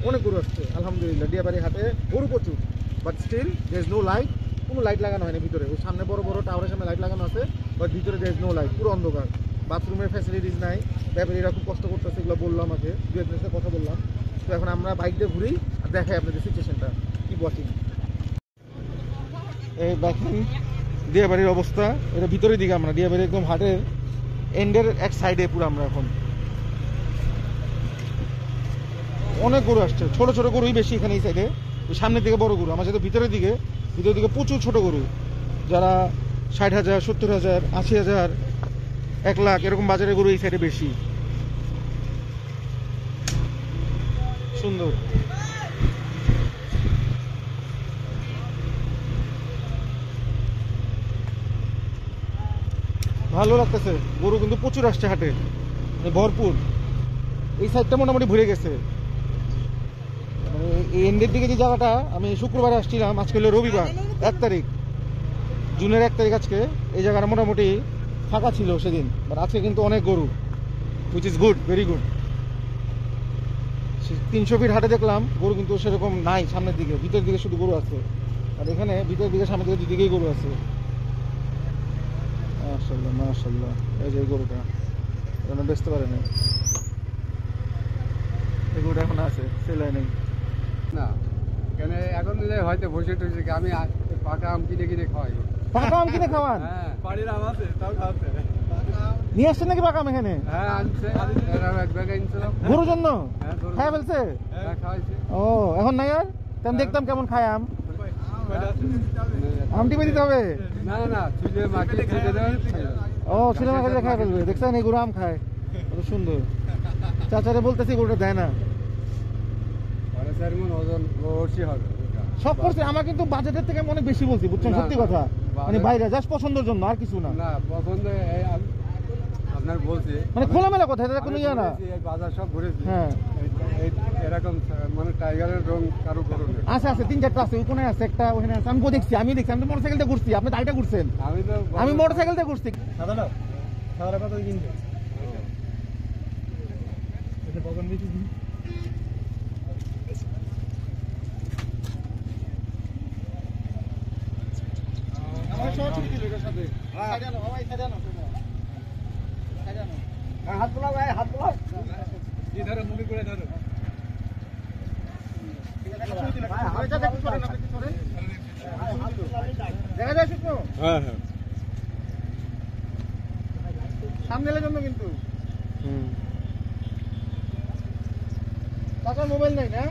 অনেক গরু আসছে আলহামদুলিল্লাহ। দিয়াবাড়ি হাটে গরু প্রচুর, but still there is no light. কোনো লাইট লাগানো হয়নি ভিতরে। ওই সামনে বড় বড় টাওয়ারের সামনে লাইট লাগানো আছে, বাট ভিতরে দেয়ার ইজ নো লাইট, পুরো অন্ধকার। বাথরুমের ফ্যাসিলিটিস নাই। ব্যাপারীরা খুব কষ্ট করতেছে, এগুলো বললো আমাকে, দু একজনের সাথে কথা বললাম। তো এখন আমরা বাইক দিয়ে ঘুরি আর দেখাই আপনাদের সিচুয়েশনটা কি ওয়াচিং। এই দেখেন দিয়াবাড়ির অবস্থা, এটা ভিতরের দিকে আমরা দিয়াবাড়ি একদম হাটের এন্ডের এক সাইডে পুরো আমরা এখন। অনেক গরু আসছে, ছোট ছোট গরুই বেশি এখানে এই সাইডে। সামনের দিকে বড় গরু, আমার সাথে ভিতরের দিকে প্রচুর ছোট গরু, যারা 60,000, 70,000, 80,000, 1 লাখ এরকম বাজারের গরু এই সাইডে বেশি। সুন্দর, ভালো লাগতেছে। গরু কিন্তু প্রচুর আসছে হাটে, ভরপুর। এই সাইডটা মোটামুটি ভরে গেছে। এই এন্ডের দিকে যে জায়গাটা, আমি শুক্রবারে আসছিলাম, আজকে হলো রবিবার 1 তারিখ, জুনের 1 তারিখ আজকে। এই জায়গাটা মোটামুটি ফাঁকা ছিল সেদিন, বাট আজকে কিন্তু অনেক গরু, which is good, very good. 300 feet হাটে দেখলাম গরু কিন্তু সেরকম নাই সামনের দিকে, ভিতরের দিকে শুধু গরু আছে। আর এখানে ভিতরের দিকে সামনের দিকে দুদিকেই গরু আছে। মাশাআল্লাহ মাশাআল্লাহ। এই যে গরুটা এখন বেচতে পারে না, এই গরুটা এখন আছে, সেলাই নেই না কেন এখন হয়তো বসে টসে আমি পাকা আম কিনে কিনে খাওয়াই। পাকা আম কিনে খাওয়ান? হ্যাঁ বাড়ির আম আছে, তাও খাওয়াতে নিয়ে আসছেন নাকি পাকা আম এখানে? হ্যাঁ আনছে, এক ব্যাগ আনছিলাম গরুর জন্য। হ্যাঁ খাই ফেলছে? হ্যাঁ খাওয়াইছে। ও এখন নাই আর? আমি দেখতাম কেমন খায় আম। আম টিপে দিতে হবে? না না চুলে মাটি ছেড়ে দেবেন। ও ছেলে মাকে খাই ফেলবে, দেখছেন এই গরু আম খায়, কত সুন্দর। চাচারে বলতেছি গরুটা দেয় না। ওজন অবশ্যই হবে সব করছে, আমার কিন্তু বাজেটের থেকে অনেক বেশি বলছি, বুঝছেন? সত্যি কথা, মানে বাইরে জাস্ট পছন্দের জন্য, আর কিছু না। না পছন্দ আপনার বলছি, মানে খোলামেলা কথা, এটা কোনো ইয়ে না। বাজার সব ঘুরেছি, হ্যাঁ এরকম মানে টাইগারের রং কারো করুন আছে, আছে 3-4টা আছে, ওখানে আছে একটা, ওখানে আছে। আমি দেখছি, আমি তো মোটরসাইকেলটা ঘুরছি, আপনি দাইটা ঘুরছেন, আমি মোটরসাইকেলটা ঘুরছি। সাদাটা কত কিনবে? হাত তোলা ভাই, হাত তোলা, ধরো মুভি করে ধরো। দেখা যায় শুকনো? হ্যাঁ হ্যাঁ সামনের জন্য কিন্তু টাকা মোবাইল নাই না,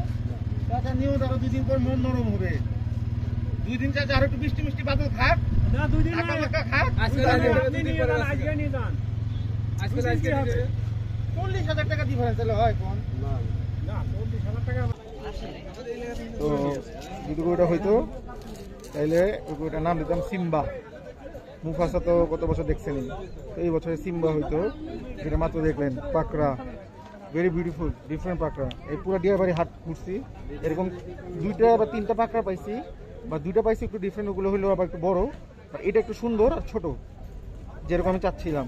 টাকা নিয়েও ধরো 2 দিন পর মন নরম হবে। 2 দিন চাচা আরো একটু মিষ্টি মিষ্টি বাদল খাক না, 2 দিন খাক। আজকে নিয়ে যান, আজকে 40,000 টাকা ডিফারেন্স হলে হয় কোন না, 40,000 টাকা। তো যদি গরুটা হইতো তাইলে ওই গরুটার নাম দিতাম সিম্বা। মুফাসা তো গত বছর দেখছেনই, তো এই বছরে সিম্বা হইতো, যেটা মাত্র দেখলেন। পাকড়া, ভেরি বিউটিফুল, ডিফারেন্ট পাকড়া। এই পুরো দিয়াবাড়ি হাট ঘুরছি, এরকম 2টা বা 3টা পাকড়া পাইছি, বা 2টা পাইছি একটু ডিফারেন্ট, ওগুলো হইলো আবার একটু বড়। এটা একটু সুন্দর আর ছোট, যেরকম আমি চাচ্ছিলাম,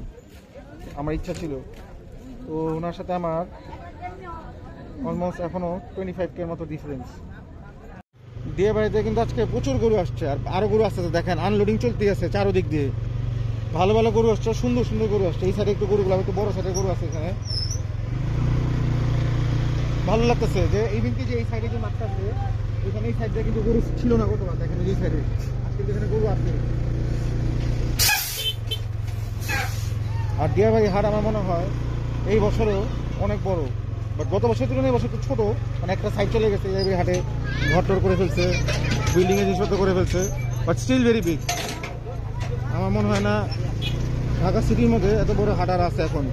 আমার ইচ্ছা ছিল। তো ওনার সাথে আমার অলমোস্ট এখনো 25K এর মতো ডিফারেন্স। দিয়াবাড়িতে কিন্তু আজকে প্রচুর গরু আসছে, আর আরো গরু আসছে, দেখেন আনলোডিং চলতে আছে চারোদিক দিয়ে। ভালো ভালো গরু আসছে, সুন্দর সুন্দর গরু আসছে। এই সাইডে একটু গরুগুলো একটু বড় সাইডের গরু আছে এখানে, ভালো লাগতেছে। যে ইভেন কি যে এই সাইডে যে মাঠটা আছে, এখানে এই সাইডে কিন্তু গরু ছিল না গতবার, দেখেন এই সাইডে আজকে এখানে গরু আছে। আর দিয়াবাড়ি হাট আমার মনে হয় এই বছরও অনেক বড়, বাট গত বছর তুলনায় এই বছর একটু ছোট, মানে একটা সাইড চলে গেছে। দিয়াবাড়ি হাটে ঘরটর করে ফেলছে, বিল্ডিং এর জিনিসপত্র করে ফেলছে, বাট স্টিল ভেরি বিগ। আমার মনে হয় না ঢাকা সিটির মধ্যে এত বড় হাট আর আছে এখন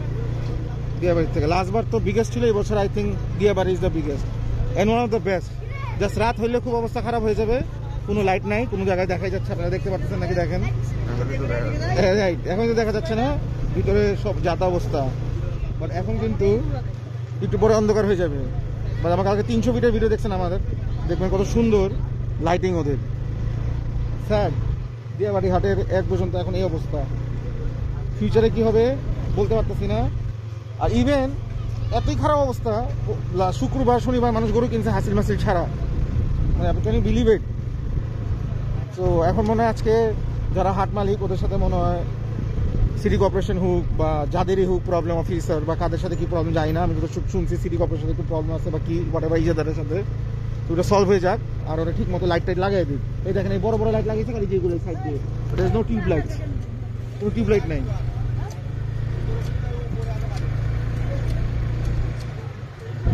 দিয়াবাড়ির থেকে। লাস্টবার তো বিগেস্ট ছিল, এই বছর I think Diabari is the biggest and one of the best. Just রাত হইলে খুব অবস্থা খারাপ হয়ে যাবে, কোনো লাইট নাই, কোনো জায়গায় দেখাই যাচ্ছে, আপনারা দেখতে পাচ্ছেন নাকি? দেখেন রাইট, এখন তো দেখা যাচ্ছে না, ভিতরে সব যাতা অবস্থা। বাট এখন কিন্তু একটু পরে অন্ধকার হয়ে যাবে। বাট আমার কালকে 300 ফিটের ভিডিও দেখছেন আমাদের, দেখবেন কত সুন্দর লাইটিং ওদের। স্যার দিয়াবাড়ি হাটের 1 পর্যন্ত এখন এই অবস্থা, ফিউচারে কি হবে বলতে পারতেছি না। আর ইভেন এতই খারাপ অবস্থা, শুক্রবার শনিবার মানুষ গরু কিনছে হাসিল মাসিল ছাড়া, মানে আপনি ক্যান ইউ বিলিভ ইট। তো এখন মনে হয় আজকে যারা হাট মালিক ওদের সাথে মনে হয় সিটি কর্পোরেশন হোক বা যাদেরই হোক প্রবলেম অফিসার বা কাদের সাথে কি প্রবলেম জানি না, আমি তো শুনছি সিটি কর্পোরেশনের একটু প্রবলেম আছে বা কি বা ইজাদারের সাথে, তো ওটা সলভ হয়ে যাক আর ওরা ঠিক মতো লাইট টাইট লাগাই দিক। এই দেখেন এই বড় বড় লাইট লাগিয়েছে খালি যেগুলো সাইড দিয়ে, ওটা ইজ নো টিউব লাইট, কোনো টিউব লাইট নাই।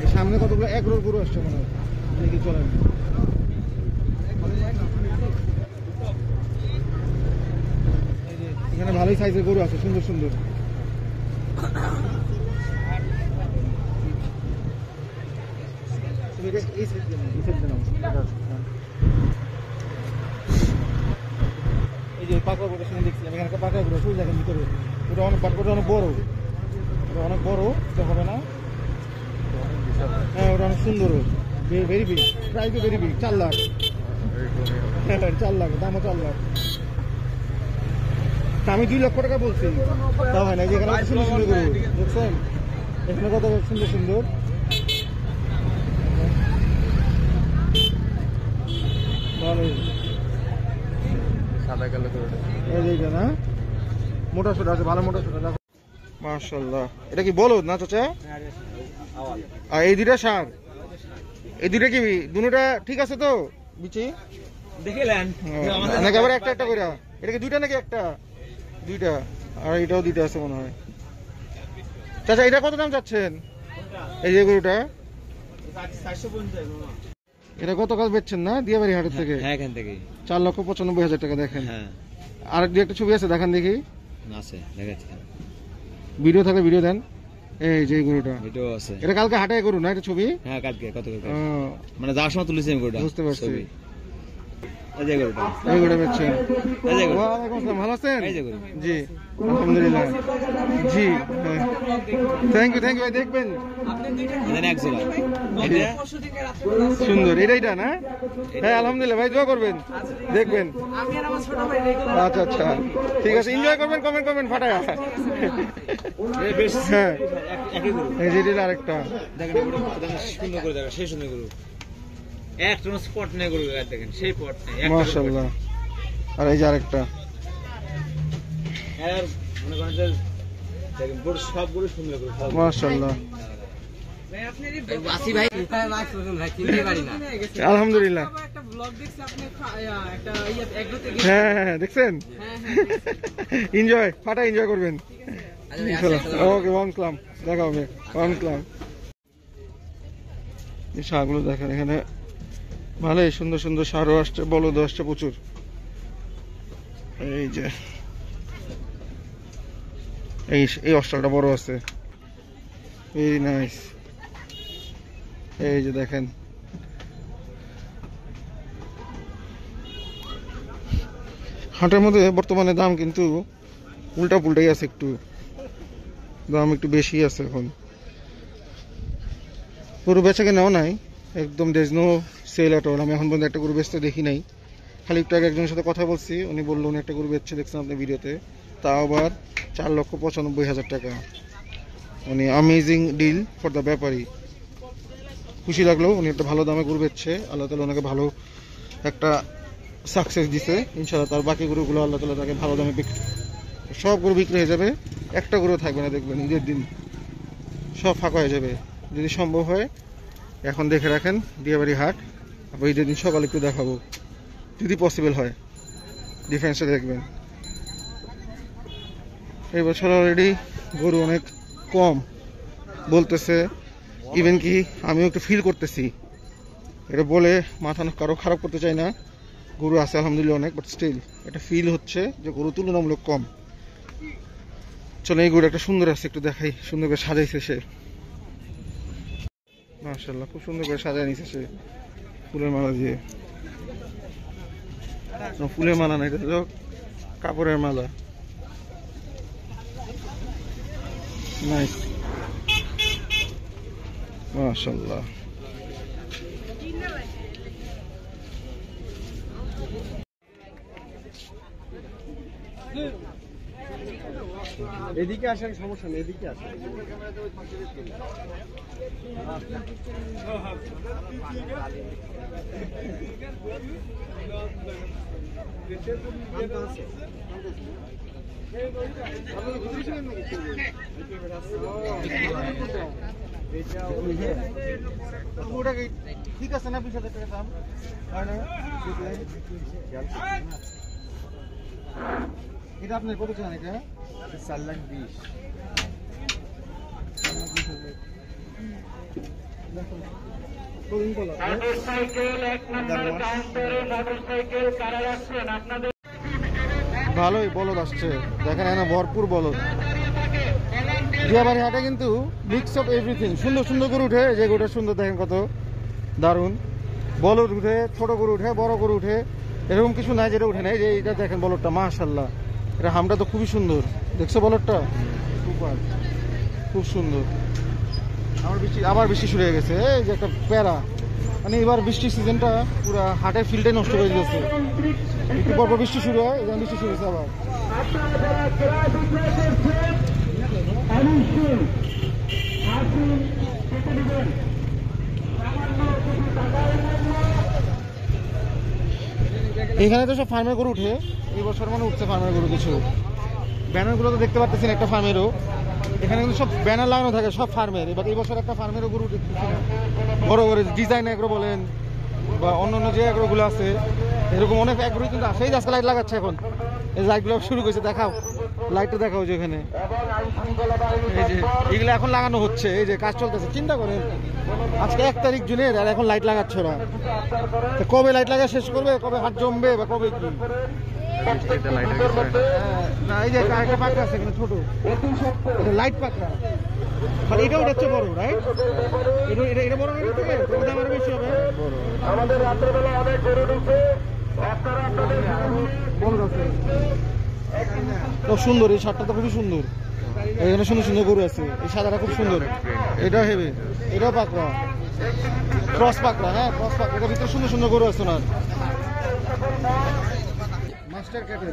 এই সামনে কতগুলো এক রোড গরু আসছে মনে হয়, দেখি চলেন। এখানে ভালোই সাইজের গরু আছে, সুন্দর সুন্দর। এই যে পাকা গরু শুনে দেখছিলাম, এখানে পাকা গরু শুধু দেখেন ভিতরে, ওটা অনেক বড়, ওটা অনেক বড়, এটা হবে না? হ্যাঁ ওটা অনেক সুন্দর, very big, price very big, 4 lakh. 4 lakh, দামও 4 লাখ। আমি 2 লক্ষ টাকা বলছি, তা হয় না। যেখানে সুন্দর সুন্দর গরু দেখছেন, এখানে কত সুন্দর সুন্দর। সাদা কালো এইটা না, মোটা সোটা আছে, ভালো মোটা সোটা। মাশাআল্লাহ, এটা কি বলদ না চাচা? আর এই দুইটা সার, এই দুইটা কি দুটোটা ঠিক আছে তো বিচি দেখলেন নাকি আবার একটা একটা করে? এটা কি দুইটা নাকি একটা? দুইটা, আর এটাও দুইটা আছে মনে হয়। চাচা এটা কত দাম চাচ্ছেন? এই যে গরুটা 450, এটা গতকাল বেচছেন না দিয়াবাড়ি হাটের থেকে? হ্যাঁ এখান থেকে 4,95,000 টাকা। দেখেন হ্যাঁ, আর দু একটা ছবি আছে দেখান দেখি, আছে দেখাচ্ছি। ভিডিও থাকলে ভিডিও দেন। এই যে গরুটা, ভিডিও আছে। এটা কালকে হাটে গরু না, এটা ছবি? হ্যাঁ কালকে কত করে, ও, মানে যাওয়ার সময় তুলেছি আমি গরুটা, বুঝতে পারছি। এই যে গরুটা, এই গরুটা বেচছেন? এই যে গরু, ওয়ালাইকুম আসসালাম, ভালো আছেন? এই যে গরু। জি আলহামদুলিল্লাহ। জি থ্যাংক ইউ ভাই। দেখবেন এখানে এক জোড়া, সুন্দর, এটাইটা না? হ্যাঁ আলহামদুলিল্লাহ ভাই, দোয়া করবেন, দেখবেন। আচ্ছা আচ্ছা ঠিক আছে, এনজয় করবেন, কমেন্ট ফাটায়। হ্যাঁ এই যে এটা আরেকটা দেখেন, সুন্দর করে দেখা, সেই সুন্দর গরু, একটা স্পট নেই গরু, দেখেন সেই পট নেই, মাশাআল্লাহ। আর এই যে আরেকটা, আর মনে করেন যে দেখেন গরু, সব গরু সুন্দর গরু, মাশাআল্লাহ। আসি ভাই, চিনতে পারি না। আলহামদুলিল্লাহ। হ্যাঁ দেখছেন, এনজয় ফাটা এনজয় করবেন। ওকে ওয়ান দেখা হবে, ওয়ান। এই শাকগুলো দেখেন, এখানে ভালোই সুন্দর সুন্দর সারও আসছে, বলদও আসছে প্রচুর। এই যে এই অস্ট্রালটা বড় আছে, ভেরি নাইস। এই যে দেখেন, হাটের মধ্যে বর্তমানে দাম কিন্তু উল্টা পুল্টাই আছে, একটু দাম একটু বেশি আছে এখন। গরু বেচা কেনাও নাই, একদম there's no sale at all. আমি এখন পর্যন্ত একটা গরু বেচতে দেখি নাই, খালি একটু আগে একজনের সাথে কথা বলছি, উনি বললো উনি একটা গরু বেচছে, দেখছেন আপনি ভিডিওতে, তাও আবার 4,95,000 টাকা। মানে অ্যামেজিং ডিল ফর দ্য ব্যাপারী। খুশি লাগলো, উনি একটা ভালো দামে গরু বেচছে, আল্লাহ তাআলা ওনাকে ভালো একটা সাকসেস দিছে। ইনশাআল্লাহ তার বাকি গরুগুলো আল্লাহ তাআলা তাকে ভালো দামে সব গরু বিক্রি হয়ে যাবে, একটা গরু থাকবে না, দেখবেন ঈদের দিন সব ফাঁকা হয়ে যাবে যদি সম্ভব হয়। এখন দেখে রাখেন দিয়াবাড়ি হাট, আবার ঈদের দিন সকালে একটু দেখাবো যদি পসিবল হয়, ডিফারেন্সটা দেখবেন। এই বছর অলরেডি গরু অনেক কম বলতেছে, ইভেন কি আমিও একটু ফিল করতেছি, এটা বলে মাথা কারো খারাপ করতে চাই না, গরু আছে আলহামদুলিল্লাহ অনেক, বাট স্টিল এটা ফিল হচ্ছে যে গরু তুলনামূলক কম। চলো এই গরু একটা সুন্দর আছে, একটু দেখাই, সুন্দর করে সাজাইছে সে, মাশাআল্লাহ খুব সুন্দর করে সাজায় নিছে সে ফুলের মালা দিয়ে। ফুলের মালা না, এটা হলো কাপড়ের মালা। নাইস মাশাআল্লাহ। এদিকে আসেন, সমস্যা নেই, এদিকে আসেন। ঠিক আছে না, 20,000 টাকা দাম হয় না? এটা আপনার কত চান? এটা 4,20,000। ভালোই বলদ আসছে, দেখেন এখানে ভরপুর বলদ। দিয়াবাড়ি হাটে কিন্তু মিক্স অফ এভরিথিং। সুন্দর সুন্দর গরু উঠে, যে গরুটা সুন্দর দেখেন কত দারুণ। বলদ উঠে, ছোট গরু উঠে, বড় গরু উঠে, এরকম কিছু নাই যেটা উঠে নাই। যে এইটা দেখেন বলদটা, মাশাআল্লাহ, এটা হামটা তো খুবই সুন্দর। দেখছো বলদটা? সুপার, খুব সুন্দর। আবার বৃষ্টি শুরু হয়ে গেছে। এই যে একটা প্যারা, মানে এবার বৃষ্টির সিজনটা পুরো হাটের ফিল্ডে নষ্ট করে দিয়েছে। একটু পর বৃষ্টি শুরু হয়, এখানে বৃষ্টি শুরু হয়েছে আবার। এখানে তো সব ফার্মের গরু উঠে, এই বছর মানে উঠছে ফার্মের গরু কিছু। ব্যানারগুলো তো দেখতে পাচ্ছেন একটা ফার্মেরও, এখানে কিন্তু সব ব্যানার লাগানো থাকে সব ফার্মের। এবার এই বছর একটা ফার্মেরও গরু উঠেছে, বড় বড় ডিজাইন এগ্রো বলেন বা অন্যান্য যে এগ্রোগুলো আছে, এরকম অনেক এগ্রো কিন্তু আসে। এই আজকে লাইট লাগাচ্ছে এখন, এই লাইটগুলো শুরু করেছে। দেখাও লাইটটা, দেখাও যে এখানে এই যে এগুলো এখন লাগানো হচ্ছে, এই যে কাজ চলতেছে। চিন্তা করেন আজকে 1 তারিখ জুনের, আর এখন লাইট লাগাচ্ছে ওরা। কবে লাইট লাগা শেষ করবে, কবে হাট জমবে, বা কবে কি? না, এই যে একটা পাকড়া আছে এখানে ছোট, লাইট পাকড়া, মানে এটা ওটা হচ্ছে বড়, রাইট? এটা বড় না, থেকে দাম আরো বেশি হবে। আমাদের রাত্রেবেলা অনেক গরু ঢুকে, খুব সুন্দর। এই শার্টটা তো খুবই সুন্দর, এখানে সুন্দর সুন্দর গরু আছে। এই সাদাটা খুব সুন্দর, এটাও হেবে, এটাও পাকড়া, ক্রস পাকড়া। হ্যাঁ, ক্রস পাকড়া, এটার ভিতরে সুন্দর সুন্দর গরু আছে ওনার। মাস্টার ক্যাটেল,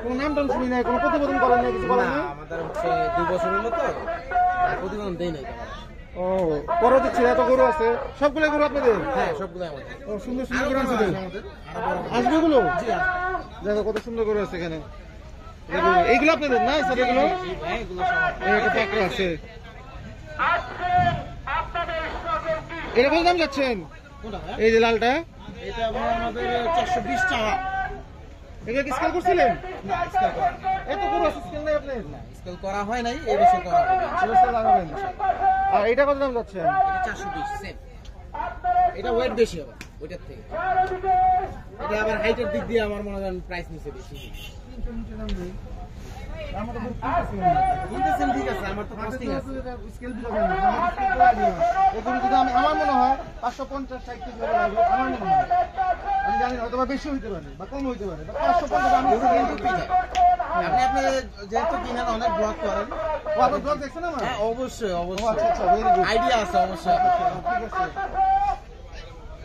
কোনো নাম টাম শুনি নাই, কোনো প্রতিবেদন করেন নাই, কিছু করেন না? আমাদের হচ্ছে 2 বছরের মতো প্রতিবেদন দেই নাই। ও, পরে দেখছি এত গরু আছে, সবগুলো গরু আপনাদের? হ্যাঁ, সবগুলো আমাদের। ও, সুন্দর সুন্দর গরু আছে। আসবে এগুলো? দেখো কত সুন্দর গরু আছে এখানে। এইগুলো আপনাদের না স্যার? এগুলো একটা পাকড়া আছে। এটা কত দাম যাচ্ছেন? এই যে লালটা, এটা আমাদের 420 টাকা। এগুলো কি স্কেল করছিলেন? না, স্কেল করা নাই। এত গরু আছে, স্কেল নাই আপনার? স্কেল করা হয় নাই, এই বছর করা হবে। অবস্থা লাগাবেন। আর এটা কত দাম যাচ্ছে? এটা 420 সেম। এটা ওয়েট বেশি হবে ওইটার থেকে। এটা আবার হাইটের দিক দিয়ে আমার মনে হয় প্রাইস নিচে বেশি। কিনতেছেন ঠিক আছে, আমার তো কস্টিং আছে। স্কেল দিতে হবে না, এগুলো যদি আমার মনে হয় 550-60 কেজি লাগবে, আমার মনে হয়। আমি জানি না, হয়তো বা বেশি হইতে পারে বা কম হইতে পারে, বা 550 আমি আপনি যেহেতু কিনেন, অনেক ব্লগ করেন। আপনার ব্লগ দেখছেন আমার? হ্যাঁ, অবশ্যই অবশ্যই। আচ্ছা আচ্ছা, ভেরি গুড, আইডিয়া আছে অবশ্যই। ঠিক আছে।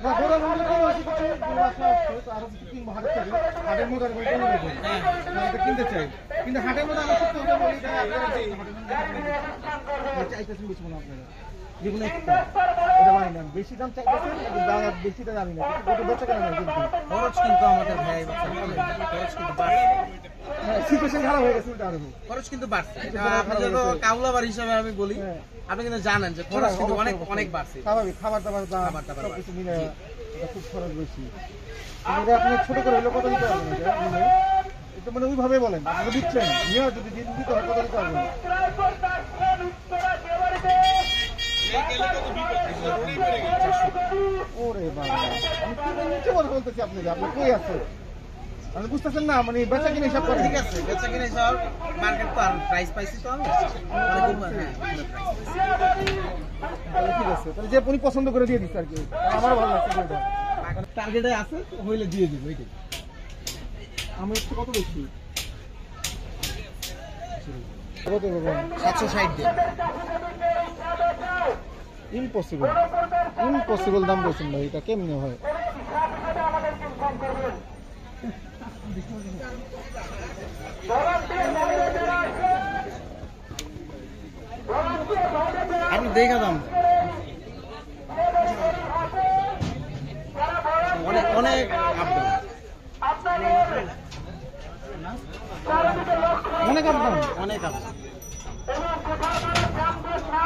না, ঘোড়া বন্ধু কি হয়েছে কিছু ঘোড়া আসলে তো আরো কিছু কিনবো হাটের থেকে, হাটের মধ্যে আর বইটা নেবো। হ্যাঁ, এটা কিনতে চাই, কিন্তু হাটের মধ্যে আমার সত্যি কথা বলি, এটা আপনারা চাইতেছেন বেশি মনে আপনারা, যেগুলো একটা এটা মানে না, বেশি দাম চাইতেছেন, দাম বেশিটা জানি না, কিন্তু বেচা কেনা না। কিন্তু খরচ কিন্তু আমাদের ভাই খরচ কিন্তু বাড়ছে। হ্যাঁ, সিচুয়েশন খারাপ হয়ে গেছে, আরো খরচ কিন্তু বাড়ছে। এটা আপনি যত কাউলাবার হিসাবে আমি বলি, আপনি কিন্তু জানেন যে খরচ কিন্তু অনেক অনেক বাড়ছে। স্বাভাবিক, খাবার দাবার দাম, সবকিছু মিলে এটা খুব খরচ বেশি। এটা আপনি ছোট করে হলে কত দিতে পারবেন? এটা মানে ওইভাবে বলেন, আপনি দিচ্ছেন, নিয়ে যদি দিতে হয় কত দিতে পারবেন? ওরে বাবা, আমি কি নিচে কথা বলতেছি আপনাকে, আপনি কই আছে? আপনি বুঝতেছেন না, মানে বেচা কিনে হিসাব করেন। ঠিক আছে, বেচা কিনে সব মার্কেট তো আর প্রাইস পাইছি তো আমি। হ্যাঁ, তাহলে ঠিক আছে, তাহলে যে উনি পছন্দ করে দিয়ে দিচ্ছে আর কি, আমার ভালো লাগছে এটা। টার্গেটে আছে, হইলে দিয়ে দিব। এইটাই আমি একটু কত বেশি কত দেবেন? 760 দিন। ইম্পসিবল, ইম্পসিবল দাম বলছেন ভাই, এটা কেমনে হয়? আপনি দেখা দাম অনেক অনেক অনেক আপডাউন অনেক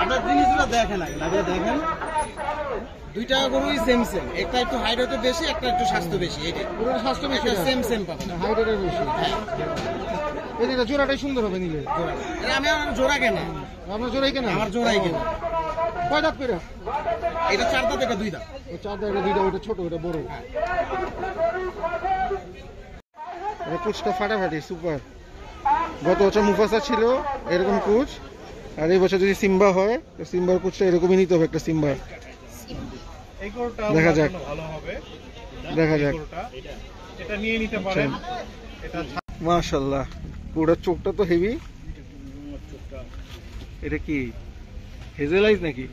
আপনার জিনিসগুলো দেখেন আগে দেখেন দুইটা গরুই সেম সেম, একটা একটু হাইট হয়তো বেশি, একটা একটু স্বাস্থ্য বেশি। পুরো স্বাস্থ্য বেশি, সেম সেম পাবেন, হাইটের বেশি। এটা জোড়াটাই সুন্দর হবে নিলে। আমি আমার জোড়া কেনা, আপনার জোড়াই কেনা? আমার জোড়াই কেনা। কয় দাঁত করে? এটা 4 দাঁত, এটা 2 দাঁত। ও 4 দাঁত, এটা 2 দাঁত, ওটা ছোট, ওটা বড়। এটা কুচটা ফাটাফাটি, সুপার। গত বছর মুফাসা ছিল এরকম কুচ, আর এই বছর যদি সিম্বা হয় তো সিম্বার কুচটা এরকমই নিতে হবে, একটা সিম্বা। দেখা যাক, দেখা যাক। এটা নিয়ে নিতে পারেন। এটা মাশাআল্লাহ, পুরো চোখটা তো হেভি। এটা কি হেজেল আইজ নাকি?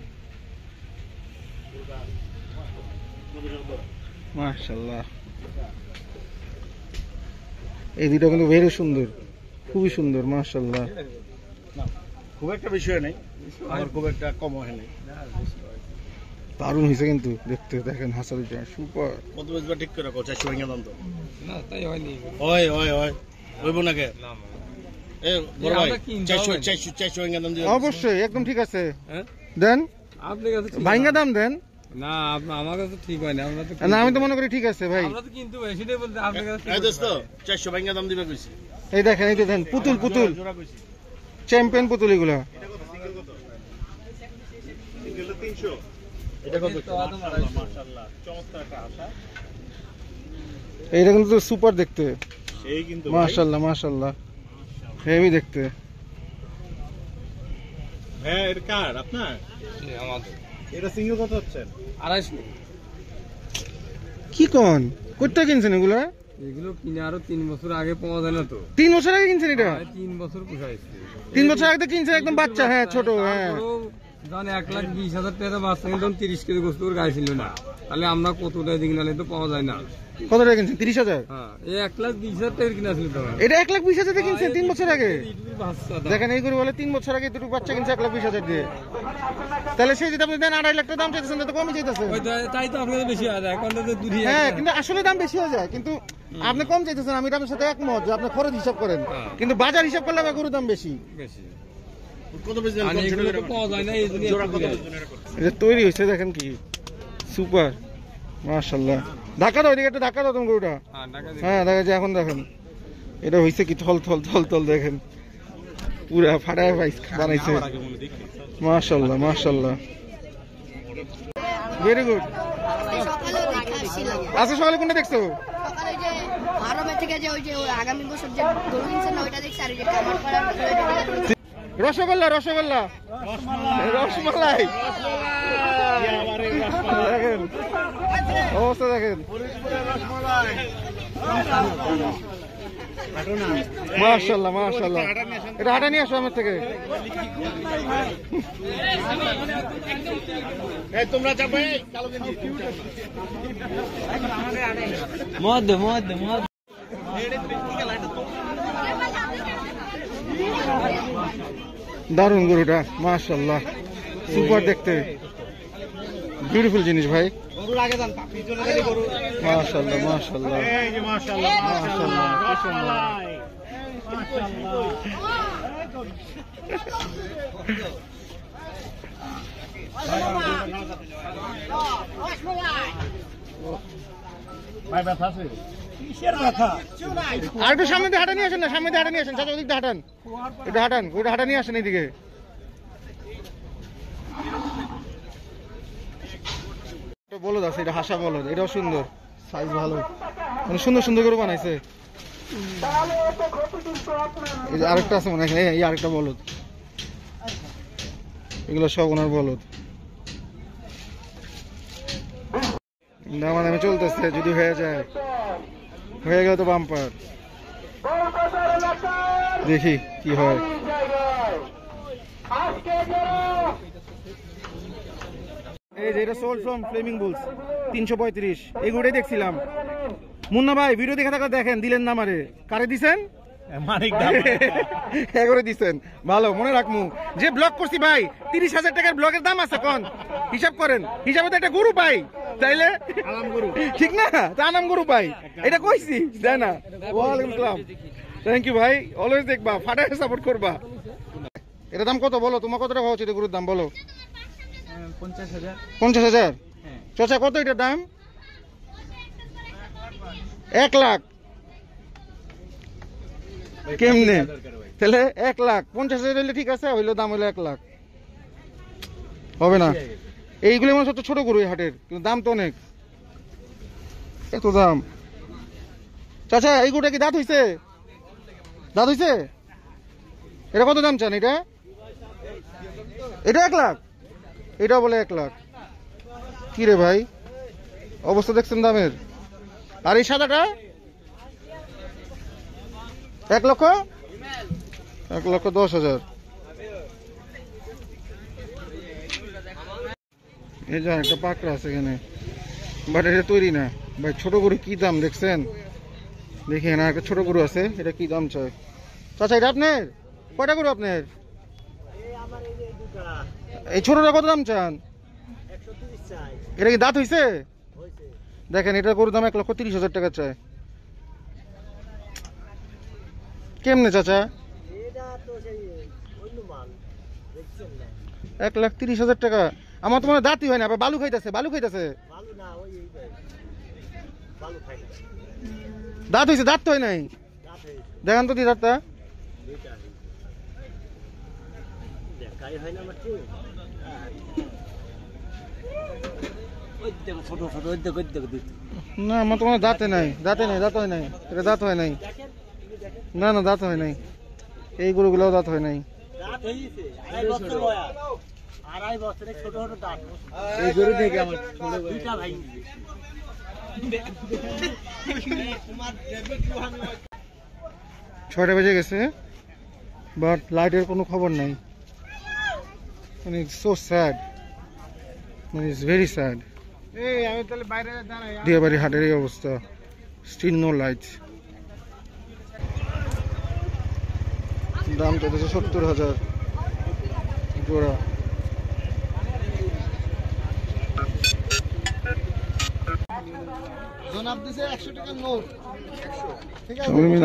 মাশাআল্লাহ, এই দুটো কিন্তু বেশ সুন্দর, খুবই সুন্দর, মাশাআল্লাহ। খুব একটা বিষয় নেই, আর খুব একটা কম হয় নাই। দারুণ হয়েছে কিন্তু দেখতে, দেখেন হাসারিটা সুপার। কত বেজবা ঠিক করে রাখো, 400 ভাঙা দাম তো না, তাই হয়নি। হয় হয় হয় হইব না কে? এ বড় ভাই 400 ভাঙা দাম দিও। অবশ্যই, একদম ঠিক আছে। হ্যাঁ দেন, আপনার কাছে ভাঙা দাম দেন। না, আমার কাছে ঠিক হয় না। আমরা তো না, আমি তো মনে করি ঠিক আছে ভাই। আমরা তো কিন্তু সেটাই বলতে আপনার কাছে। এই দোস্ত 400 ভাঙা দাম দিবা কইছি। এই দেখেন, এই দেখেন পুতুল, পুতুল জোড়া কইছি, চ্যাম্পিয়ন পুতুল এগুলা। এটা কত? সিঙ্গেল কত? সিঙ্গেল 300। এটা কত? মাশাআল্লাহ, চমৎকার একটা আশা। এইটা কিন্তু সুপার দেখতে, এই কিন্তু মাশাআল্লাহ মাশাআল্লাহ, হেভি দেখতে। হ্যাঁ, এর কার আপনার? আমাদের। এটা সিঙ্গেল কত হচ্ছে? 250। কি কোন কোথা কিনছেন এগুলা? এগুলো কিনে আরো 3 বছর আগে পাওয়া যায় না তো। 3 বছর আগে কিনছেন এটা? 3 বছর পুষাইছে। 3 বছর আগে তো কিনছেন, একদম বাচ্চা, হ্যাঁ ছোট, হ্যাঁ। জান 1,20,000 টাকা বাচ্চা কিন্তু 30 কেজি গোস্ত করে গায়ে ছিল না, তাহলে আমরা কতটা দিক নালে তো পাওয়া যায় না। কত টাকা কিনছেন? 30,000? হ্যাঁ, এই 1,20,000 টাকা কিনা ছিল তো। এটা 1,20,000 দিয়ে কিনছেন 3 বছর আগে? বাচ্চা দেখেন, এই গরু বলে 3 বছর আগে দুটো বাচ্চা কিনছে 1,20,000 দিয়ে। তাহলে সেই যদি আপনি দেন 2.5 লাখ টাকা দাম চাইতেছেন, তো কমই চাইতেছেন। তাই তো আপনাদের বেশি হয়, এখন তো দুধি। হ্যাঁ, কিন্তু আসলে দাম বেশি হয়ে যায়, কিন্তু আপনি কম চাইতেছেন। আমি আপনার সাথে একমত যে আপনি খরচ হিসাব করেন, কিন্তু বাজার হিসাব করলে আমার গরুর দাম বেশি। বেশি কত বেশি আর এগুলো তো পাওয়া যায় না, এই জন্য জোড়া কত? এটা তৈরি হয়েছে, দেখেন কি সুপার, মাশাআল্লাহ। ধাক্কা দাও, এদিকে একটা ধাক্কা দাও তুমি গরুটা। হ্যাঁ, দেখা যায়, এখন দেখেন এটা হয়েছে কি থল থল থল থল, দেখেন পুরা ফাটায় বানাইছে। মাশাআল্লাহ মাশাআল্লাহ, ভেরি গুড। আজকে সকালে কোনটা দেখছো? সকালে যে আরবে থেকে যে ওই যে আগামী বছর যে গরু কিনছে না, ওইটা দেখছি। আর এই যে কামার পাড়া রসগোল্লা, রসগোল্লা, রসমালাই, দেখেন অবস্থা, দেখেন মাশাআল্লাহ মাশাআল্লাহ। এটা হাঁটা নিয়ে আসো আমার থেকে। তোমরা যাবে কালো গেঞ্জি দারুণ গরুটা, মাশাআল্লাহ সুপার দেখতে, বিউটিফুল জিনিস ভাই। মাশাআল্লাহ মাশাআল্লাহ, মাশাআল্লাহ মাশাআল্লাহ। ভাই ব্যথা আছে? কিসের ব্যথা? আর একটু সামনে দিয়ে হাঁটা নিয়ে আসেন না, সামনে দিয়ে হাঁটা নিয়ে আসেন, চাচা ওদিকটা হাঁটান, এটা হাঁটান, ওইটা হাঁটা নিয়ে আসেন এইদিকে। বলদ আছে, এটা হাসা বলদ, এটাও সুন্দর, সাইজ ভালো, মানে সুন্দর সুন্দর করে বানাইছে। এই যে আরেকটা আছে মনে হয়, এই আরেকটা বলদ, এগুলো সব ওনার বলদ। দামাদামি চলতেছে, যদি হয়ে যায়, হয়ে গেল তো বাম্পার, দেখি কি হয়। এই যে এটা সোল্ড ফ্রম ফ্লেমিং বুলস, 335, এই গুড়াই দেখছিলাম। মুন্না ভাই ভিডিও দেখে থাকলে দেখেন, দিলেন না আমারে, কারে দিছেন? করে দিচ্ছেন, ভালো মনে রাখমু। যে ব্লগ করছি ভাই 30,000 টাকার ব্লগের দাম আছে, কোন হিসাব করেন, হিসাবে তো একটা গরু পাই তাইলে ঠিক না, তা নাম গরু পাই, এটা কইছি তাই না। ওয়ালাইকুম আসসালাম, থ্যাংক ইউ ভাই, অলওয়েজ দেখবা ফাটায় সাপোর্ট করবা। এটা দাম কত বলো, তোমার কত টাকা হচ্ছে এটা গরুর দাম বলো? 50,000। চাচা কত এটার দাম? 1 লাখ। কেমনে তাহলে 1 লাখ 50,000 হইলে ঠিক আছে, হইলো দাম হইলো 1 লাখ, হবে না। এইগুলো মানে সবচেয়ে ছোট গরু এই হাটের, কিন্তু দাম তো অনেক, এত দাম। চাচা এই গরুটা কি দাঁত হইছে? দাঁত হইছে? এটা কত দাম চান? এটা 1 লাখ, এটা বলে 1 লাখ। কি রে ভাই অবস্থা দেখছেন দামের। আর এই সাদাটা 1,10,000। এই যা একটা পাকড়া আছে এখানে, বাট এটা তৈরি না ভাই। ছোট গরু কি দাম দেখছেন, দেখি না একটা ছোট গরু আছে, এটা কি দাম চাই? চাচা এটা আপনার কয়টা গরু আপনার? এই ছোটটা কত দাম চান? এটা কি দাঁত হইছে? দেখেন এটা গরুর দাম 1,30,000 টাকা চায়। কেমনে চাচা? 1,30,000 টাকা? আমার তো মনে দাঁতই হয় না, আবার বালু খাইতেছে, বালু খাইতেছে। দাঁত হয়েছে? দাঁত তো হয় নাই, দেখেন তো দি দাঁতটা। না আমার তো মনে দাঁতে নাই, দাঁতে নাই, দাঁত হয় নাই, এটা দাঁত হয় নাই। না না দাঁত হয় নাই, এই গরুগুলোও দাঁত হয় নাই। এই গরু থেকে আমার 6টা বেজে গেছে, বাট লাইটের কোনো খবর নাই। মানে সো স্যাড, মানে ইটস ভেরি স্যাড। দিয়াবাড়ি হাটের এই অবস্থা, স্টিল নো লাইট। দাম চাইতেছে 70,000 জোড়া।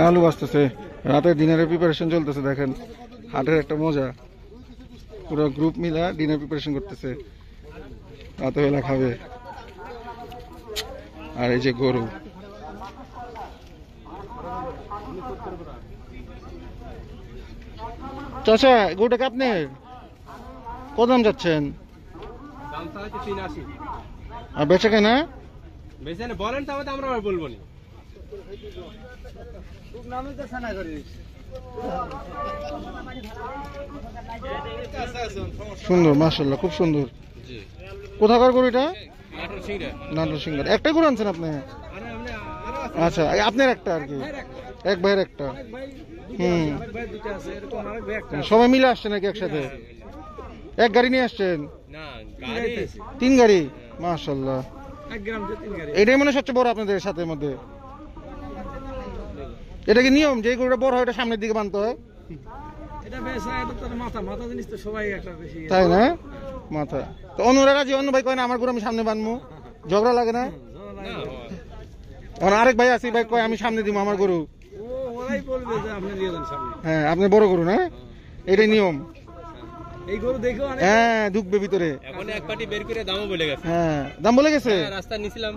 আলু বাঁচতেছে, রাতে ডিনারের প্রিপারেশন চলতেছে। দেখেন হাটের একটা মজা, পুরো গ্রুপ মিলা ডিনার প্রিপারেশন করতেছে, রাতে বেলা খাবে। আর এই যে গরু, চাচা গরুটা আপনার কত দাম যাচ্ছেন? আর বেচা কেনা বলেন তবে আমরা বলবো না। সুন্দর মাশাআল্লাহ, খুব সুন্দর। কোথাকার গরু এটা? নাটোর সিংহার। একটা গরু আনছেন আপনি? আচ্ছা আপনার একটা আর কি, এক ভাইয়ের একটা। সবাই মিলে আসছে নাকি একসাথে? এক গাড়ি নিয়ে আসছেন? 3 গাড়ি, মাশাআল্লাহ। এটাই মনে সবচেয়ে বড় আপনাদের সাথে মধ্যে? এটা কি নিয়ম যে গরুটা বড় হয় এটা সামনের দিকে বানতে হয়? তাই না, মাথা তো অন্যরা রাজি, অন্য ভাই কয় না আমার গরু আমি সামনে বানবো, ঝগড়া লাগে না? আরেক ভাই আছে, ভাই কয় আমি সামনে দিব আমার গরু। হ্যাঁ আপনি বড় গরু না, এটাই নিয়ম। এই গরু দেখো হ্যাঁ ঢুকবে ভিতরে। এখন এক পাটি বের করে দামও বলে গেছে। হ্যাঁ দাম বলে গেছে, রাস্তা নিছিলাম।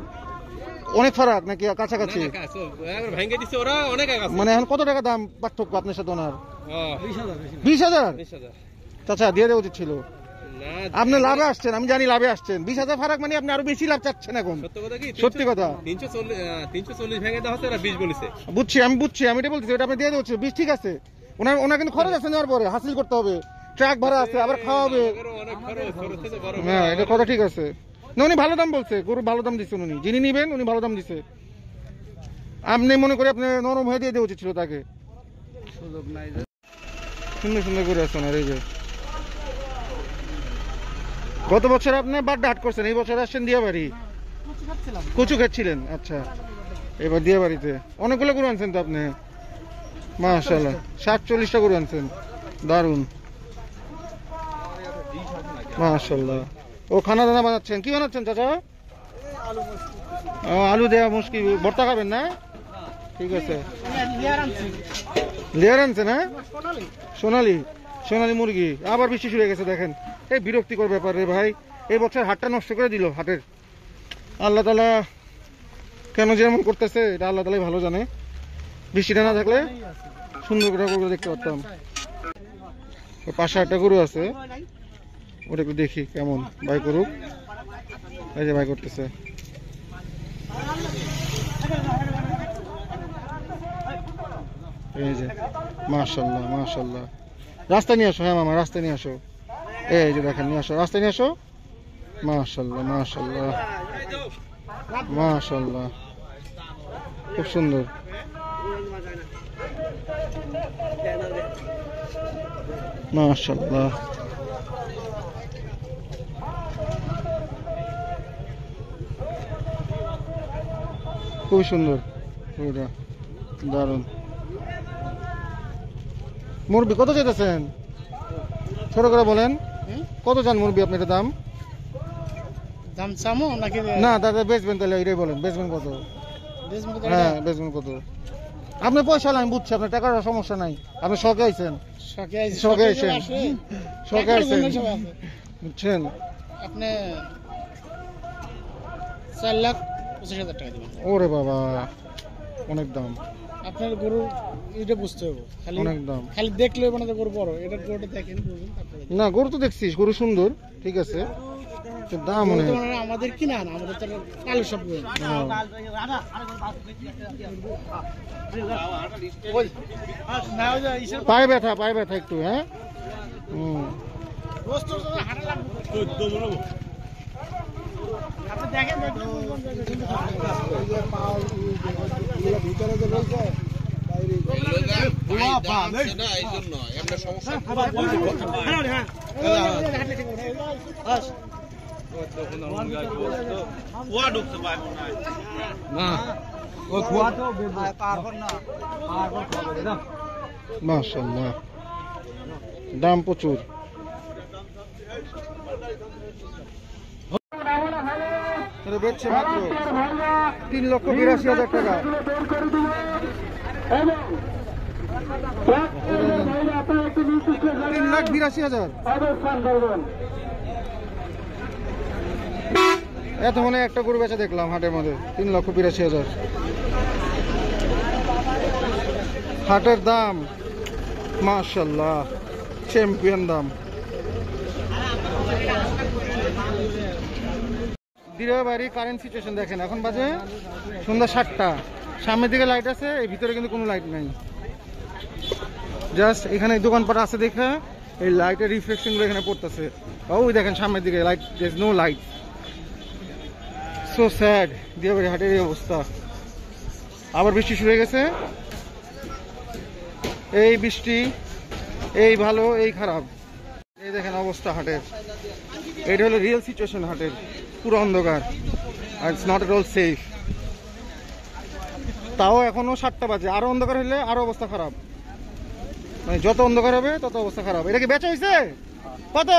অনেক ফারাক নাকি কাছাকাছি? ভেঙে দিচ্ছে ওরা, অনেক আগে। মানে এখন কত টাকা দাম পার্থক্য আপনার সাথে ওনার? 20,000। চাচা দিয়ে দেওয়া উচিত ছিল, আপনি লাভে আসছেন, আমি জানি লাভে আসছেন। 20,000 ফারাক মানে আপনি আরো বেশি লাভ চাচ্ছেন এখন। সত্যি কথা 340 ভেঙে দেওয়া হচ্ছে, ওরা 20 বলেছে। বুঝছি, আমি বুঝছি, আমি এটা বলছি, এটা আপনি দিয়ে দেওয়া উচিত। 20 ঠিক আছে, ওনার কিন্তু খরচ আছে, নেওয়ার পরে হাসিল করতে হবে, ট্রাক ভাড়া আছে, আবার খাওয়া হবে। হ্যাঁ এটা কথা ঠিক আছে না, উনি ভালো দাম বলছে, গরু ভালো দাম দিচ্ছেন উনি, যিনি নিবেন উনি ভালো দাম দিচ্ছে। আপনি মনে করে আপনি নরম হয়ে দিয়ে দেওয়া উচিত ছিল তাকে। সুন্দর সুন্দর করে আসছেন। আর এই যে গত বছর আপনি বাড্ডা হাট করছেন, এই বছর আসছেন দিয়াবাড়ি, কচু খাচ্ছিলেন। আচ্ছা এবার দিয়াবাড়িতে অনেকগুলো গরু আনছেন তো আপনি? মাশাআল্লাহ 47টা গরু আনছেন, দারুন মাশাআল্লাহ। ও খানা দানা বানাচ্ছেন, কি বানাচ্ছেন চাচা? আলু দেওয়া মুশকিল, ভর্তা খাবেন না? ঠিক আছে, লেয়ার আনছে না? সোনালি, সোনালি মুরগি। আবার বৃষ্টি শুরু হয়ে গেছে দেখেন, এই বিরক্তিকর ব্যাপার রে ভাই। এই বছর হাটটা নষ্ট করে দিল হাটের। আল্লাহ তাআলা কেন যে এমন করতেছে এটা আল্লাহ তাআলাই ভালো জানে। বৃষ্টিটা না থাকলে সুন্দর করে গরু দেখতে পারতাম। পাশে একটা গরু আছে, ওটা একটু দেখি কেমন, ভাই করুক। এই যে ভাই করতেছে, এই যে মাশাআল্লাহ মাশাআল্লাহ। রাস্তায় নিয়ে আসো, হ্যাঁ মামা রাস্তায় নিয়ে আসো। এই যে দেখেন, নিয়ে আসো, রাস্তায় নিয়ে আসো। মাশাআল্লাহ মাশাআল্লাহ মাশাআল্লাহ, খুব সুন্দর। মাশাআল্লাহ, খুবই সুন্দর, দারুন। মুরগি কত চাইতেছেন? ছোট করে বলেন, কত চান মুরগি আপনি? এটা দাম দাম চামো নাকি? না দাদা বেচবেন, তাহলে এটাই বলেন, বেচবেন কত? হ্যাঁ বেচবেন কত? আপনি পয়সা লাইন বুঝছে, আপনার টাকার সমস্যা নাই, আপনি শখে আইছেন, শখে আইছেন, শখে আইছেন বুঝছেন। আপনি 4,25,000 টাকা দিবেন। ওরে বাবা, অনেক দাম। আপনার গরু এটা বুঝতে হবে, খালি অনেক দাম, খালি দেখলে মানে তো গরু বড়, এটা গরুটা দেখেন বুঝুন তারপরে। না গরু তো দেখছিস, গরু সুন্দর, ঠিক আছে, দাম অনেক। আমাদের কিনা না, আমাদের তো কালো সব গরু। পায়ে ব্যথা, পায়ে ব্যথা একটু, হ্যাঁ। মাশাআল্লাহ, দাম প্রচুর। বেচছে মাত্র 3,82,000 টাকা। 3,82,000। এত মনে একটা গরু বেচা দেখলাম হাটের মধ্যে, 3,82,000 হাটের দাম। মাশাআল্লাহ, চ্যাম্পিয়ন দাম। দিরাবাড়ি কারেন্ট সিচুয়েশন দেখেন, এখন বাজে সন্ধ্যা 7টা। সামনের দিকে লাইট আছে, এই ভিতরে কিন্তু কোনো লাইট নাই। জাস্ট এখানে দোকানপাট আছে দেখে এই লাইটের রিফ্লেকশন গুলো এখানে পড়তেছে। ওই দেখেন সামনের দিকে light, there is no light. So sad, Dirabari হাটের এই অবস্থা। আবার বৃষ্টি শুরু হয়ে গেছে। এই বৃষ্টি, এই ভালো, এই খারাপ। এই দেখেন অবস্থা হাটের। এটা হলো রিয়েল সিচুয়েশন হাটের, পুরো অন্ধকার, আর it's not at all safe. তাও এখনো 7টা বাজে, আরো অন্ধকার হলে আরো অবস্থা খারাপ। মানে যত অন্ধকার হবে তত অবস্থা খারাপ। এটা কি বেচা হয়েছে কত?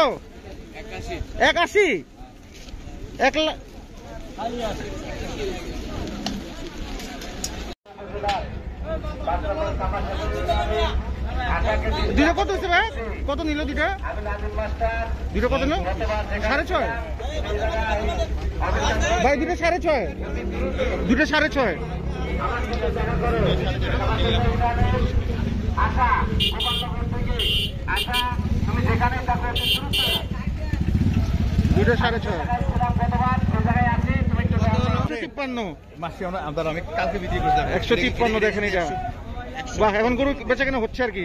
81। 1 লাখ। দুটো কত হচ্ছে ভাই? কত নিল দুটা? দুটো কত নিল? 6.5 ভাই, দুটো 6.5, দুটো 6.5। দুটো 6.5। 153 দেখেন এটা। বাহ, এখন গরু বেচা কেনা হচ্ছে আর কি।